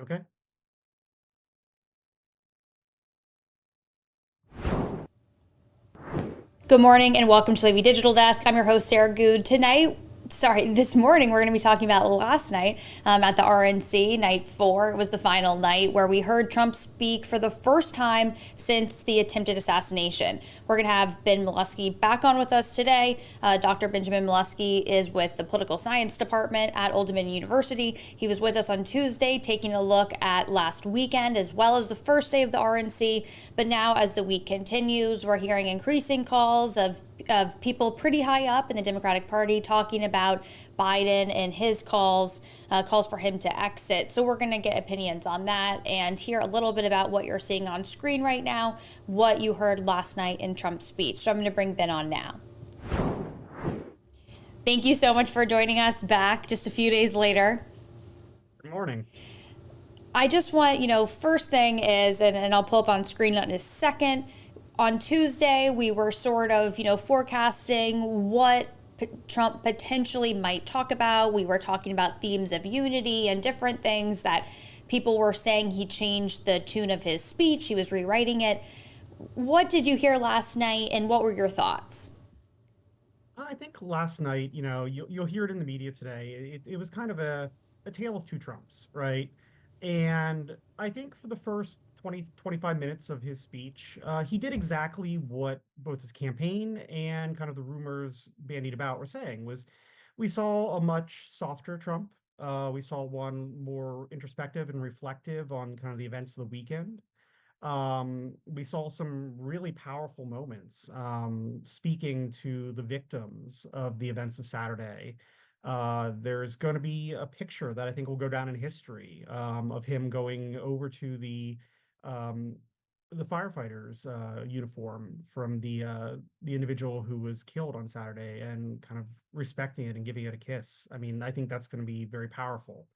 Okay. Good morning and welcome to WAVY Digital Desk. I'm your host, Sarah Good. This morning, we're going to be talking about last night at the RNC, night 4. It was the final night where we heard Trump speak for the first time since the attempted assassination. We're going to have Ben Mileski back on with us today. Dr. Benjamin Mileski is with the Political Science Department at Old Dominion University. He was with us on Tuesday taking a look at last weekend as well as the first day of the RNC. But now, as the week continues, we're hearing increasing calls of people pretty high up in the Democratic Party talking about Biden and his calls for him to exit. So we're going to get opinions on that and hear a little bit about what you're seeing on screen right now, what you heard last night in Trump's speech. So I'm going to bring Ben on now. Thank you so much for joining us back just a few days later. Good morning. I just want, first thing is, and I'll pull up on screen in a second. On Tuesday, we were sort of, forecasting what Trump potentially might talk about. We were talking about themes of unity and different things that people were saying he changed the tune of his speech. He was rewriting it. What did you hear last night and what were your thoughts? I think last night, you'll hear it in the media today. It was kind of a tale of two Trumps, right? And I think for the first 20, 25 minutes of his speech, he did exactly what both his campaign and kind of the rumors bandied about were saying was we saw a much softer Trump. We saw one more introspective and reflective on kind of the events of the weekend. We saw some really powerful moments speaking to the victims of the events of Saturday. There's going to be a picture that I think will go down in history of him going over to um, the firefighters' uniform from the individual who was killed on Saturday and kind of respecting it and giving it a kiss. I mean, I think that's going to be very powerful.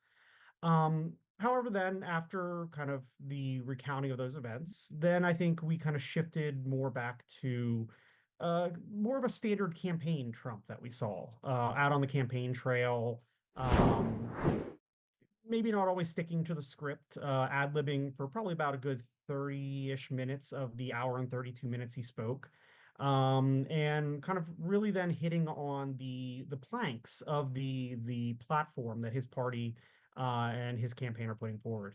However, then after kind of the recounting of those events, then I think we kind of shifted more back to more of a standard campaign Trump that we saw out on the campaign trail. Um, Maybe not always sticking to the script, ad-libbing for probably about a good 30-ish minutes of the hour and 32 minutes he spoke. And kind of really then hitting on the planks of the platform that his party and his campaign are putting forward.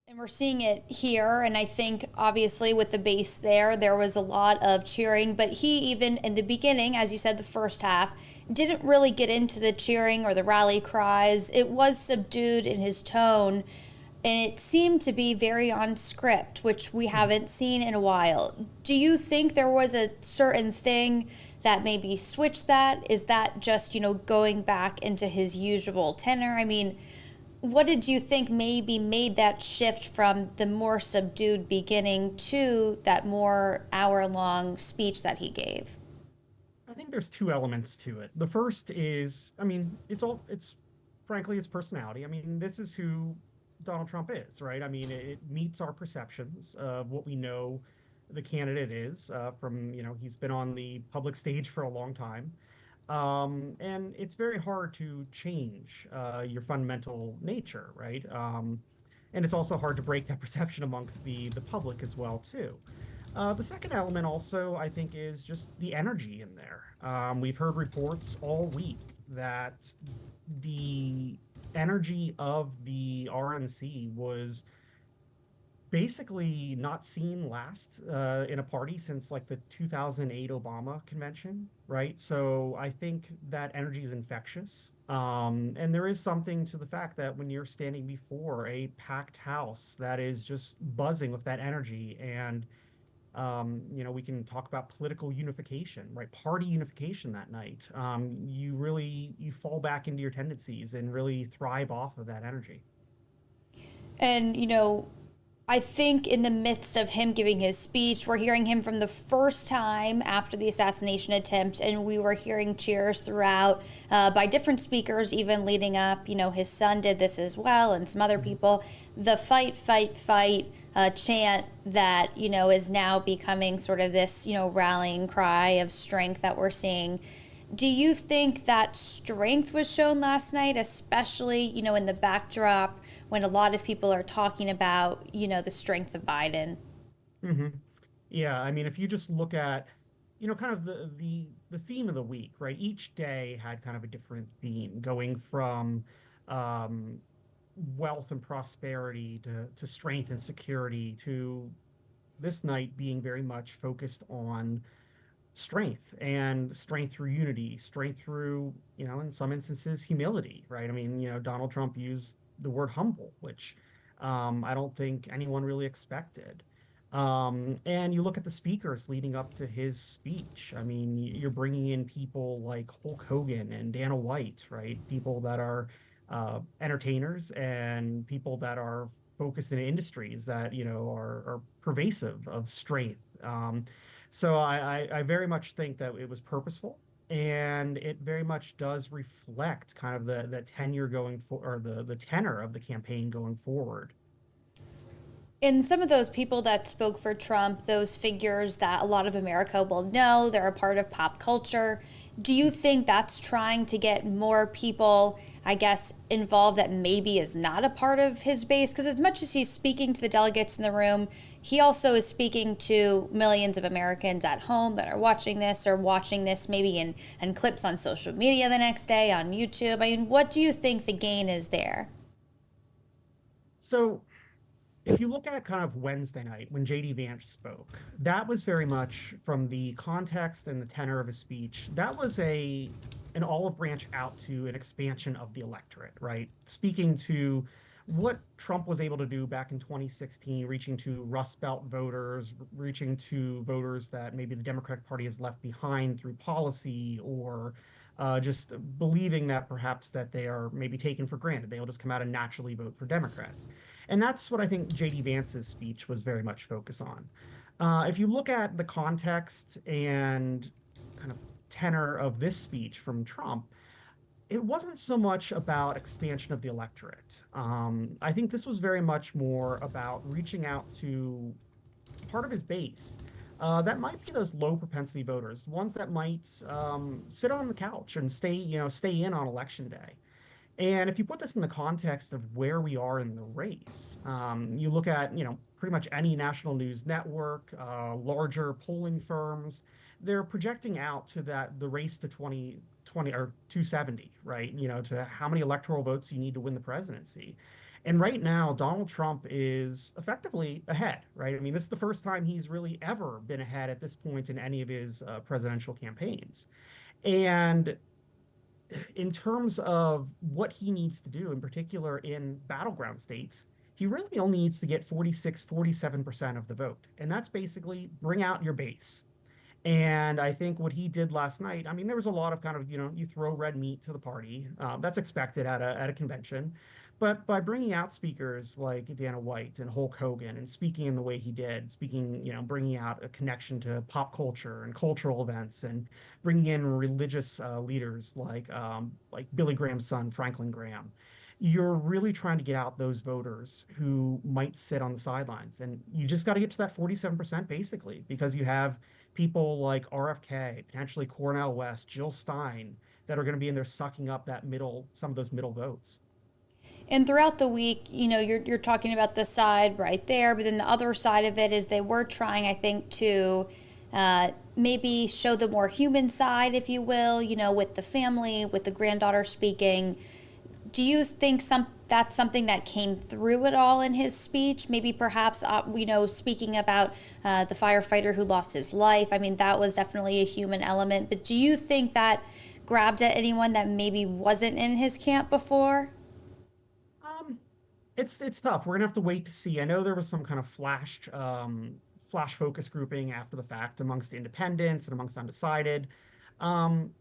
And we're seeing it here. And I think obviously with the base there was a lot of cheering. But he, even in the beginning, as you said, the first half, didn't really get into the cheering or the rally cries. It was subdued in his tone. And it seemed to be very on script, which we Mhm. haven't seen in a while. Do you think there was a certain thing that maybe switched that? Is that just, going back into his usual tenor? I mean, what did you think maybe made that shift from the more subdued beginning to that more hour long speech that he gave? I think there's two elements to it. The first is, I mean, it's frankly his personality. I mean, this is who Donald Trump is, right? I mean, it meets our perceptions of what we know the candidate is from, he's been on the public stage for a long time. And it's very hard to change your fundamental nature, right? And it's also hard to break that perception amongst the public as well, too. The second element also, I think, is just the energy in there. We've heard reports all week that the energy of the RNC was basically not seen last in a party since like the 2008 Obama convention, right? So I think that energy is infectious. And there is something to the fact that when you're standing before a packed house that is just buzzing with that energy and we can talk about political unification, right? Party unification that night. You fall back into your tendencies and really thrive off of that energy. And, I think in the midst of him giving his speech, we're hearing him from the first time after the assassination attempt, and we were hearing cheers throughout by different speakers, even leading up. His son did this as well, and some other Mhm. people. The fight, fight, fight chant that, is now becoming sort of this, rallying cry of strength that we're seeing. Do you think that strength was shown last night, especially, in the backdrop when a lot of people are talking about, the strength of Biden? Hmm. Yeah, I mean, if you just look at, kind of the theme of the week, right? Each day had kind of a different theme, going from um, wealth and prosperity to strength and security to this night being very much focused on strength and strength through unity, strength through, in some instances, humility, right? I mean, Donald Trump used the word humble, which I don't think anyone really expected. And you look at the speakers leading up to his speech. I mean, you're bringing in people like Hulk Hogan and Dana White, right? People that are entertainers and people that are focused in industries that, are pervasive of strength. So I very much think that it was purposeful, and it very much does reflect kind of the tenure going for or the tenor of the campaign going forward. And some of those people that spoke for Trump, those figures that a lot of America will know, they're a part of pop culture. Do you think that's trying to get more people, I guess, involved that maybe is not a part of his base? Because as much as he's speaking to the delegates in the room, he also is speaking to millions of Americans at home that are watching this or watching this maybe in clips on social media the next day on YouTube. I mean, what do you think the gain is there? So if you look at kind of Wednesday night when JD Vance spoke, that was very much from the context and the tenor of his speech. That was an olive branch out to an expansion of the electorate, right? Speaking to what Trump was able to do back in 2016, reaching to Rust Belt voters, reaching to voters that maybe the Democratic Party has left behind through policy or just believing that perhaps that they are maybe taken for granted. They'll just come out and naturally vote for Democrats. And that's what I think JD Vance's speech was very much focused on. If you look at the context and kind of tenor of this speech from Trump, it wasn't so much about expansion of the electorate. I think this was very much more about reaching out to part of his base. That might be those low propensity voters, ones that might sit on the couch and stay in on election day. And if you put this in the context of where we are in the race, you look at, pretty much any national news network, larger polling firms, they're projecting out to the race to 2020 or 270, right? To how many electoral votes you need to win the presidency. And right now, Donald Trump is effectively ahead, right? I mean, this is the first time he's really ever been ahead at this point in any of his presidential campaigns. And in terms of what he needs to do, in particular in battleground states, he really only needs to get 46, 47% of the vote. And that's basically bring out your base. And I think what he did last night, I mean, there was a lot of kind of, you throw red meat to the party. That's expected at a convention. But by bringing out speakers like Dana White and Hulk Hogan and speaking in the way he did, speaking, bringing out a connection to pop culture and cultural events and bringing in religious leaders like Billy Graham's son, Franklin Graham, you're really trying to get out those voters who might sit on the sidelines. And you just got to get to that 47% basically, because you have people like RFK, potentially Cornel West, Jill Stein, that are going to be in there sucking up some of those middle votes. And throughout the week, you're talking about the side right there, but then the other side of it is they were trying, I think, to maybe show the more human side, if you will, with the family, with the granddaughter speaking. Do you think that's something that came through at all in his speech? Maybe perhaps, speaking about the firefighter who lost his life. I mean, that was definitely a human element. But do you think that grabbed at anyone that maybe wasn't in his camp before? Um, it's tough. We're gonna have to wait to see. I know there was some kind of flash focus grouping after the fact amongst independents and amongst undecided. Um,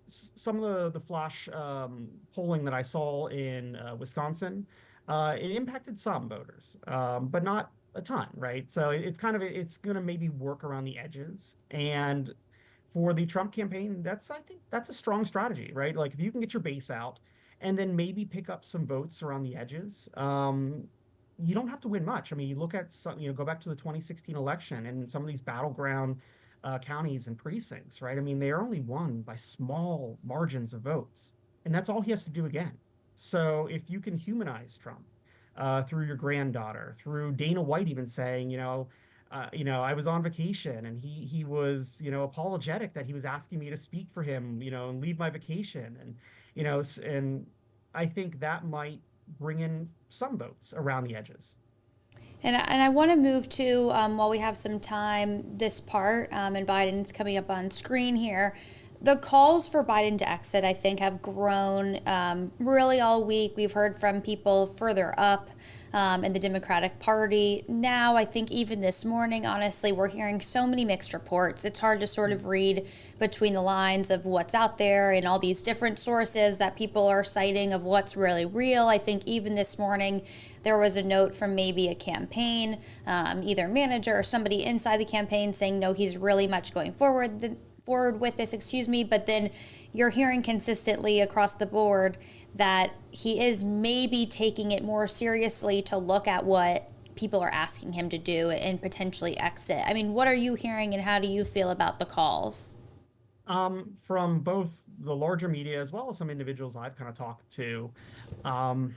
some of the flash polling that I saw in Wisconsin, it impacted some voters, but not a ton, right? So it's going to maybe work around the edges. And for the Trump campaign, I think that's a strong strategy, right? Like if you can get your base out and then maybe pick up some votes around the edges, you don't have to win much. I mean, you look at go back to the 2016 election and some of these battleground counties and precincts, right? I mean, they are only won by small margins of votes, and that's all he has to do again. So if you can humanize Trump through your granddaughter, through Dana White even saying, I was on vacation and he was, apologetic that he was asking me to speak for him, and leave my vacation, and I think that might bring in some votes around the edges. And I want to move to, while we have some time, this part, and Biden's coming up on screen here. The calls for Biden to exit, I think, have grown really all week. We've heard from people further up in the Democratic Party. Now, I think even this morning, honestly, we're hearing so many mixed reports. It's hard to sort of read between the lines of what's out there and all these different sources that people are citing of what's really real. I think even this morning, there was a note from maybe a campaign, either manager or somebody inside the campaign saying, no, he's really much going forward with this, but then you're hearing consistently across the board that he is maybe taking it more seriously to look at what people are asking him to do and potentially exit. I mean, what are you hearing and how do you feel about the calls? From both the larger media as well as some individuals I've kind of talked to, um,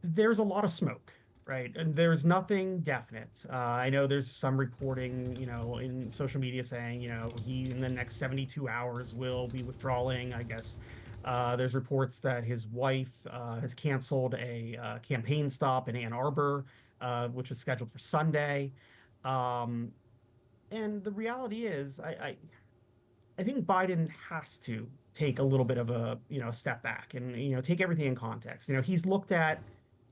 there's a lot of smoke, right? And there's nothing definite. I know there's some reporting, in social media saying, he in the next 72 hours will be withdrawing. I guess there's reports that his wife has canceled a campaign stop in Ann Arbor, which was scheduled for Sunday. Um, and the reality is, I think Biden has to take a little bit of a, step back and, take everything in context. He's looked at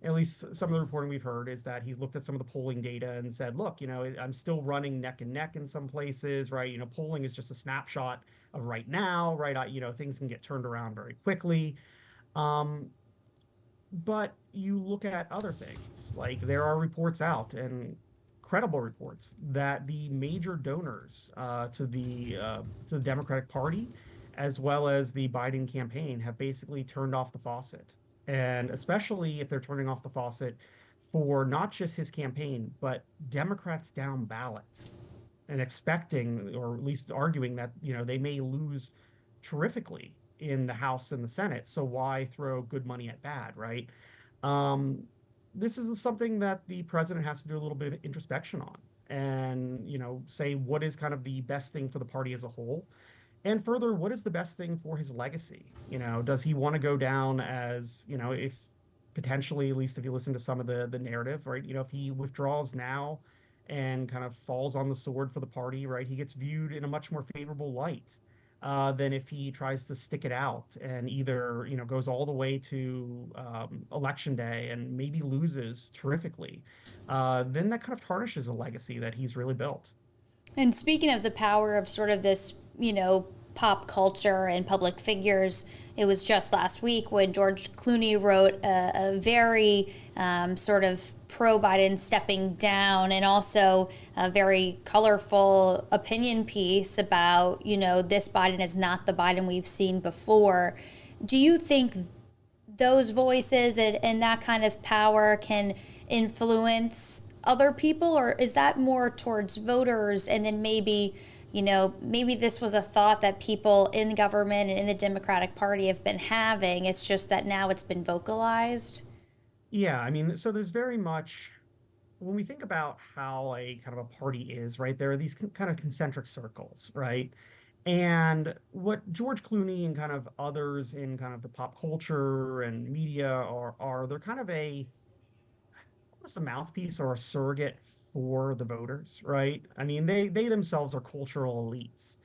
least some of the reporting we've heard is that he's looked at some of the polling data and said, look, I'm still running neck and neck in some places, right? Polling is just a snapshot of right now, right? Things can get turned around very quickly. Um, but you look at other things, like there are reports out and credible reports that the major donors to the Democratic Party, as well as the Biden campaign, have basically turned off the faucet. And especially if they're turning off the faucet for not just his campaign, but Democrats down ballot and expecting, or at least arguing that, they may lose terrifically in the House and the Senate. So why throw good money at bad, right? Um, this is something that the president has to do a little bit of introspection on and, say what is kind of the best thing for the party as a whole. And further, what is the best thing for his legacy? Does he want to go down as, if potentially, at least if you listen to some of the narrative, right? If he withdraws now and kind of falls on the sword for the party, right, he gets viewed in a much more favorable light than if he tries to stick it out and either, goes all the way to election day and maybe loses terrifically. Then that kind of tarnishes a legacy that he's really built. And speaking of the power of sort of this, pop culture and public figures, it was just last week when George Clooney wrote a very sort of pro Biden stepping down and also a very colorful opinion piece about, this Biden is not the Biden we've seen before. Do you think those voices and that kind of power can influence other people, or is that more towards voters and then maybe this was a thought that people in government and in the Democratic Party have been having. It's just that now it's been vocalized. Yeah, I mean, so there's very much when we think about how a kind of a party is, right? There are these kind of concentric circles, right? And what George Clooney and kind of others in kind of the pop culture and media are they're kind of almost a mouthpiece or a surrogate for the voters, right? I mean, they themselves are cultural elites,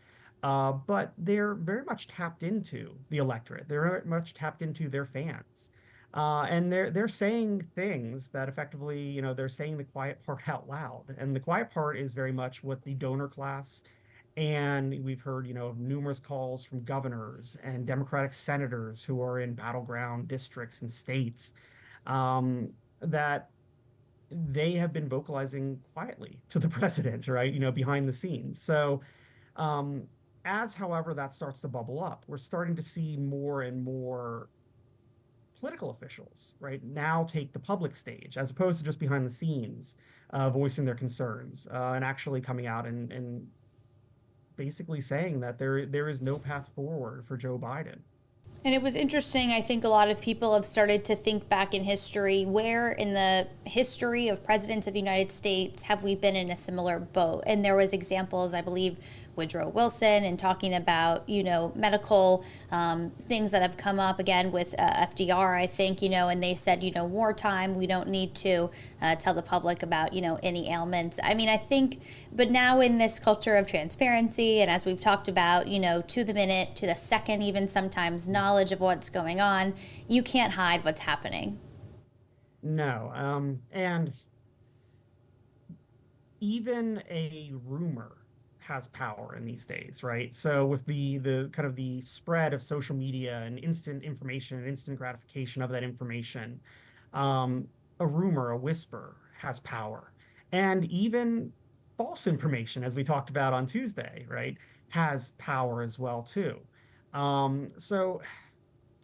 but they're very much tapped into the electorate. They're very much tapped into their fans, and they're saying things that effectively, they're saying the quiet part out loud, and the quiet part is very much what the donor class. And we've heard, numerous calls from governors and Democratic senators who are in battleground districts and states that they have been vocalizing quietly to the president, right? Behind the scenes. So, um, as however that starts to bubble up, we're starting to see more and more political officials, right, now take the public stage as opposed to just behind the scenes, voicing their concerns and actually coming out and basically saying that there is no path forward for Joe Biden. And it was interesting. I think a lot of people have started to think back in history. Where in the history of presidents of the United States have we been in a similar boat? And there was examples, I believe, Woodrow Wilson, and talking about, medical things that have come up again with FDR, I think, and they said, wartime, we don't need to tell the public about, any ailments. I mean, I think, but now in this culture of transparency, and as we've talked about, to the minute, to the second, even sometimes knowledge of what's going on, you can't hide what's happening. No, and even a rumor has power in these days, right? So with the kind of the spread of social media and instant information and instant gratification of that information, um, a rumor, a whisper has power. And even false information, as we talked about on Tuesday, right, has power as well too. So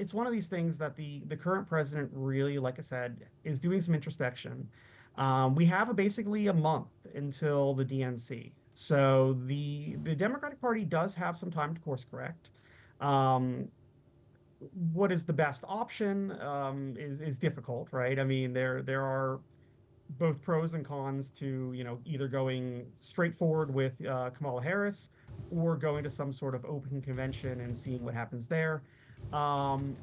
it's one of these things that the current president really, like I said, is doing some introspection. We have basically a month until the DNC, so the Democratic Party does have some time to course correct. Um, what is the best option is difficult, right? I mean, there are both pros and cons to either going straight forward with Kamala Harris or going to some sort of open convention and seeing what happens there. Um,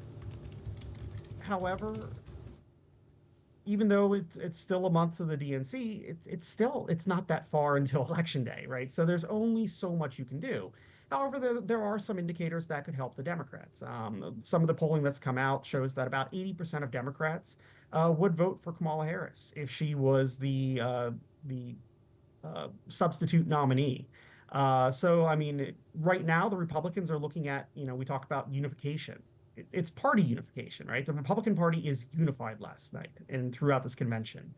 However, even though it's still a month to the DNC, it's not that far until election day, right? So there's only so much you can do. However, there are some indicators that could help the Democrats. Some of the polling that's come out shows that about 80% of Democrats would vote for Kamala Harris if she was the substitute nominee. So, I mean, right now the Republicans are looking at, we talk about unification. It's party unification, right? The Republican Party is unified last night and throughout this convention.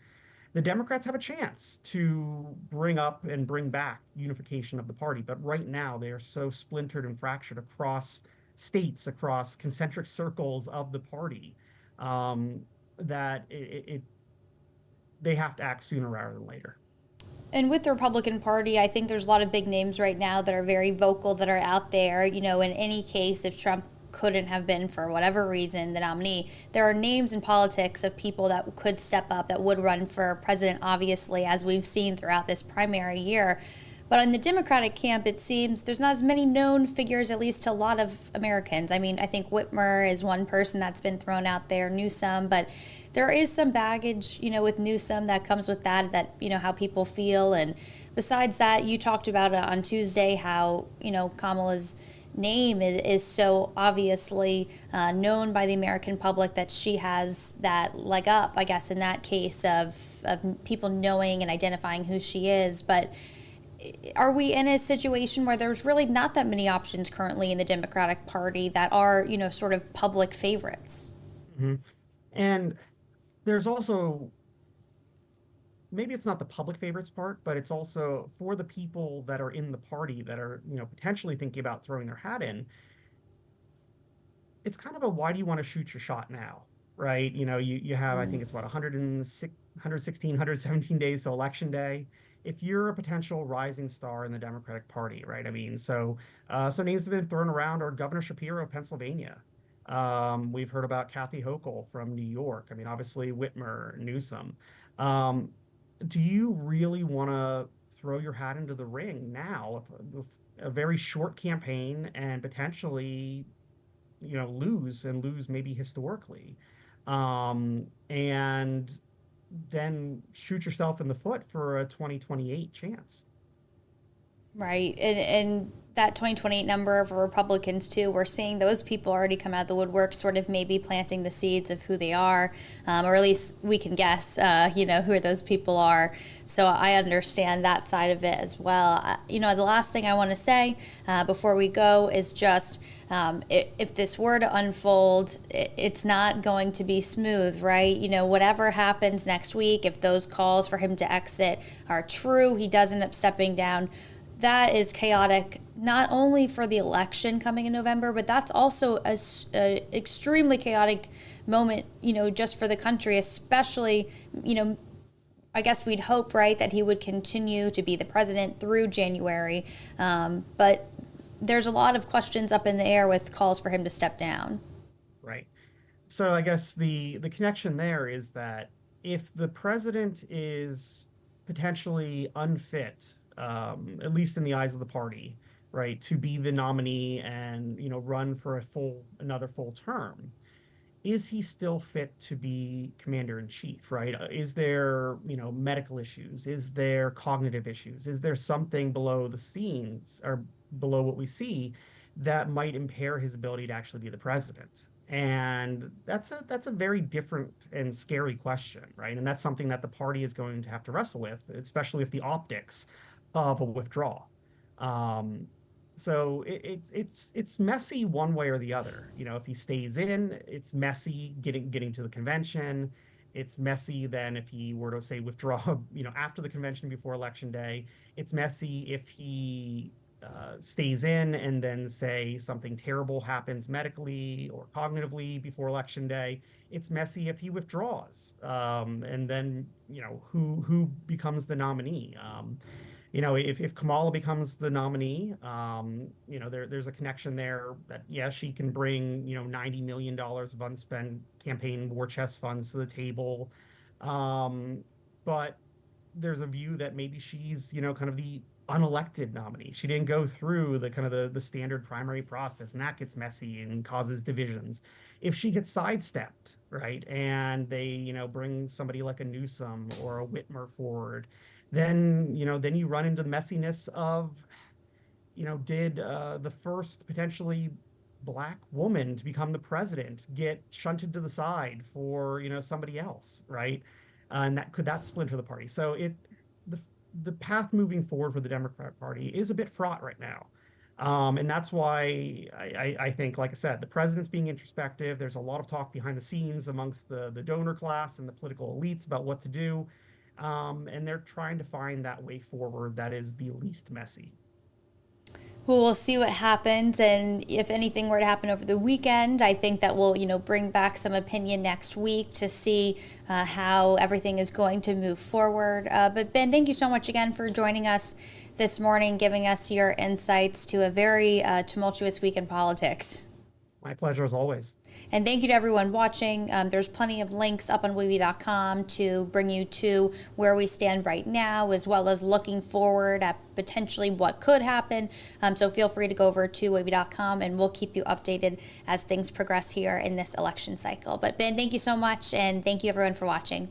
The Democrats have a chance to bring up and bring back unification of the party, but right now they are so splintered and fractured across states, across concentric circles of the party, um, that they have to act sooner rather than later. And with the Republican Party, I think there's a lot of big names right now that are very vocal, that are out there. In any case, if Trump couldn't have been, for whatever reason, the nominee, there are names in politics of people that could step up, that would run for president, obviously, as we've seen throughout this primary year. But in the Democratic camp, it seems there's not as many known figures, at least to a lot of Americans. I mean, I think Whitmer is one person that's been thrown out there, Newsom, but there is some baggage, with Newsom that comes with that, how people feel. And besides that, you talked about on Tuesday how, Kamala's name is so obviously known by the American public, that she has that leg up, I guess, in that case of people knowing and identifying who she is. But are we in a situation where there's really not that many options currently in the Democratic Party that are, sort of public favorites? Mhm. And there's also, maybe it's not the public favorites part, but it's also for the people that are in the party that are, potentially thinking about throwing their hat in. It's kind of a why do you want to shoot your shot now, right? You have, I think it's what, 106, 116, 117 days to election day. If you're a potential rising star in the Democratic Party, right? I mean, so names have been thrown around, or Governor Shapiro of Pennsylvania. We've heard about Kathy Hochul from New York. I mean, obviously Whitmer, Newsom. Um, do you really want to throw your hat into the ring now with a very short campaign and potentially, lose maybe historically, and then shoot yourself in the foot for a 2028 chance? Right. And that 2028 number for Republicans, too, we're seeing those people already come out of the woodwork, sort of maybe planting the seeds of who they are, or at least we can guess, who those people are. So I understand that side of it as well. The last thing I want to say before we go is just if this were to unfold, it's not going to be smooth, right? Whatever happens next week, if those calls for him to exit are true, he does end up stepping down. That is chaotic, not only for the election coming in November, but that's also a extremely chaotic moment, just for the country, especially, I guess we'd hope, right, that he would continue to be the president through January. But there's a lot of questions up in the air with calls for him to step down. Right. So I guess the connection there is that if the president is potentially unfit, at least in the eyes of the party, right, to be the nominee and run for another full term, is he still fit to be commander in chief, right? Is there, medical issues? Is there cognitive issues? Is there something below the scenes or below what we see that might impair his ability to actually be the president? And that's a very different and scary question, right? And that's something that the party is going to have to wrestle with, especially with the optics of a withdrawal. Um, so it's messy one way or the other. If he stays in, it's messy getting to the convention. It's messy then if he were to say withdraw, after the convention before election day. It's messy if he stays in and then say something terrible happens medically or cognitively before election day. It's messy if he withdraws, and then who becomes the nominee. If Kamala becomes the nominee, there's a connection there that, yeah, she can bring, $90 million of unspent campaign war chest funds to the table. Um, but there's a view that maybe she's, kind of the unelected nominee. She didn't go through the kind of the standard primary process, and that gets messy and causes divisions. If she gets sidestepped, right, and they, bring somebody like a Newsom or a Whitmer forward, then you run into the messiness of, did the first potentially black woman to become the president get shunted to the side for, somebody else, right? And that splinter the party. So the the path moving forward for the Democrat Party is a bit fraught right now. And that's why I think, like I said, the president's being introspective. There's a lot of talk behind the scenes amongst the donor class and the political elites about what to do. And they're trying to find that way forward that is the least messy. Well, we'll see what happens, and if anything were to happen over the weekend, I think that we'll, bring back some opinion next week to see how everything is going to move forward. But Ben, thank you so much again for joining us this morning, giving us your insights to a very tumultuous week in politics. My pleasure as always. And thank you to everyone watching. There's plenty of links up on WAVY.com to bring you to where we stand right now, as well as looking forward at potentially what could happen. So feel free to go over to WAVY.com and we'll keep you updated as things progress here in this election cycle. But Ben, thank you so much, and thank you everyone for watching.